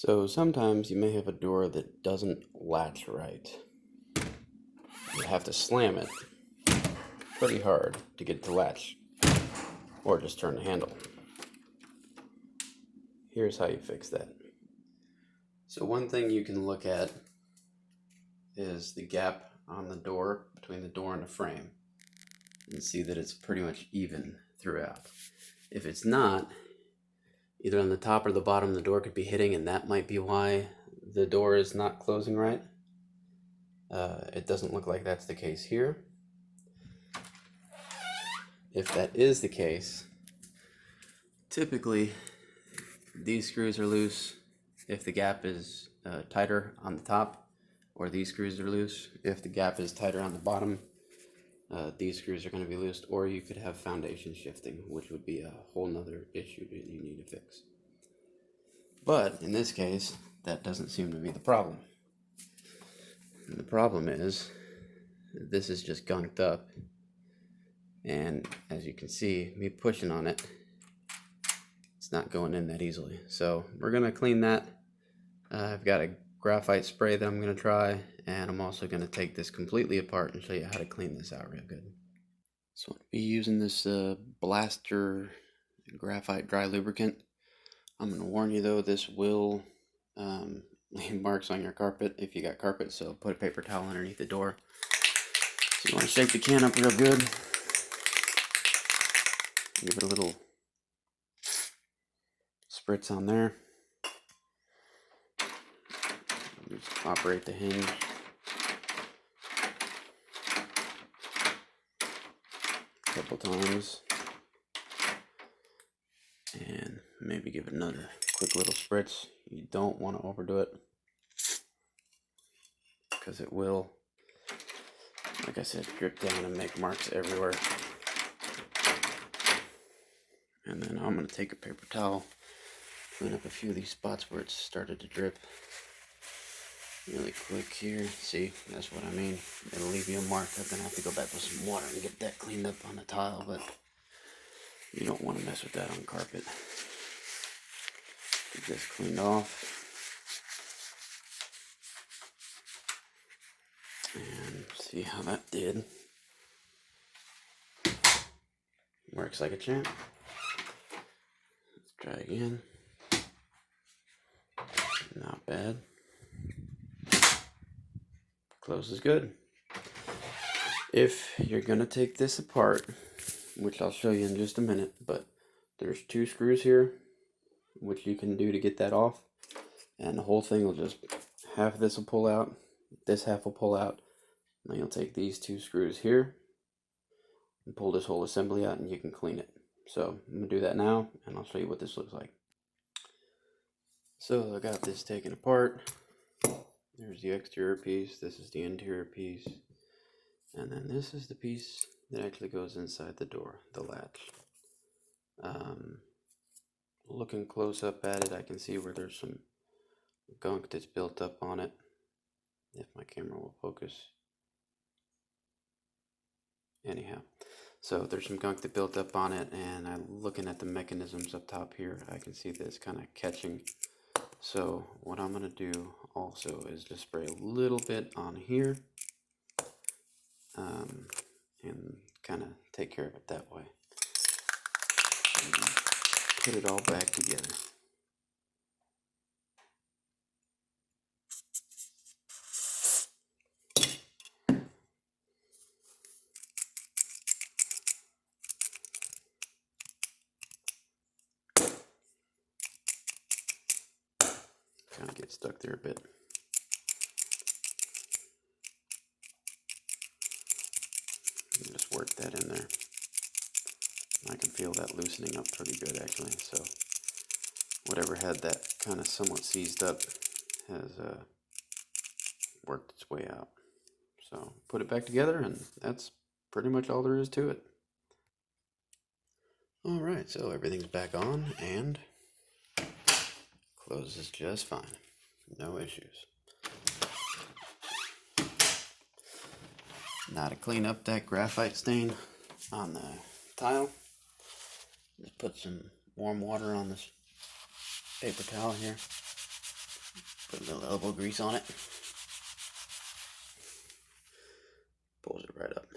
So sometimes you may have a door that doesn't latch right. You have to slam it pretty hard to get it to latch, or just turn the handle. Here's how you fix that. So one thing you can look at is the gap on the door, between the door and the frame, and see that it's pretty much even throughout. If it's not, either on the top or the bottom, the door could be hitting, and that might be why the door is not closing right. It doesn't look like that's the case here. If that is the case, typically these screws are loose if the gap is tighter on the top, or these screws are loose if the gap is tighter on the bottom. These screws are going to be loose, or you could have foundation shifting, which would be a whole nother issue that you need to fix. But in this case, that doesn't seem to be the problem. And the problem is this is just gunked up, and as you can see, me pushing on it, it's not going in that easily. So we're going to clean that. I've got a graphite spray that I'm going to try, and I'm also going to take this completely apart and show you how to clean this out real good. So I'll be using this Blaster graphite dry lubricant. I'm going to warn you though, this will leave marks on your carpet if you got carpet, so put a paper towel underneath the door. So you want to shake the can up real good. Give it a little spritz on there. Just operate the hinge. A couple times. And maybe give it another quick little spritz. You don't want to overdo it, because it will, like I said, drip down and make marks everywhere. And then I'm going to take a paper towel, clean up a few of these spots where it's started to drip really quick here. See, that's what I mean. It'll leave you a mark. I'm going to have to go back with some water and get that cleaned up on the tile, but you don't want to mess with that on carpet. Get this cleaned off. And see how that did. Works like a champ. Let's try again. Not bad. Closes good. If you're gonna take this apart, which I'll show you in just a minute, but there's 2 screws here, which you can do to get that off, and the whole thing will just, half of this will pull out, this half will pull out. Then you'll take these 2 screws here and pull this whole assembly out, and you can clean it. So I'm gonna do that now, and I'll show you what this looks like. So I got this taken apart. There's the exterior piece, this is the interior piece, and then this is the piece that actually goes inside the door, the latch. Looking close up at it, I can see where there's some gunk that's built up on it, if my camera will focus. Anyhow, so there's some gunk that built up on it, and I'm looking at the mechanisms up top here, I can see that it's kind of catching. So what I'm going to do also is just spray a little bit on here, and kind of take care of it that way. And put it all back together. Kind of get stuck there a bit. And just work that in there. I can feel that loosening up pretty good actually, so whatever had that kind of somewhat seized up has worked its way out. So put it back together, and that's pretty much all there is to it. Alright, so everything's back on and closes just fine. No issues. Now to clean up that graphite stain on the tile, just put some warm water on this paper towel here. Put a little elbow grease on it. Pulls it right up.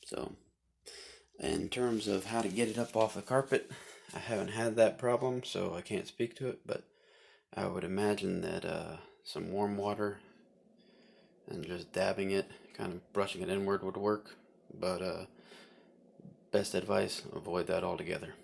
So, in terms of how to get it up off the carpet, I haven't had that problem, so I can't speak to it, but I would imagine that some warm water and just dabbing it, kind of brushing it inward would work, but best advice, avoid that altogether.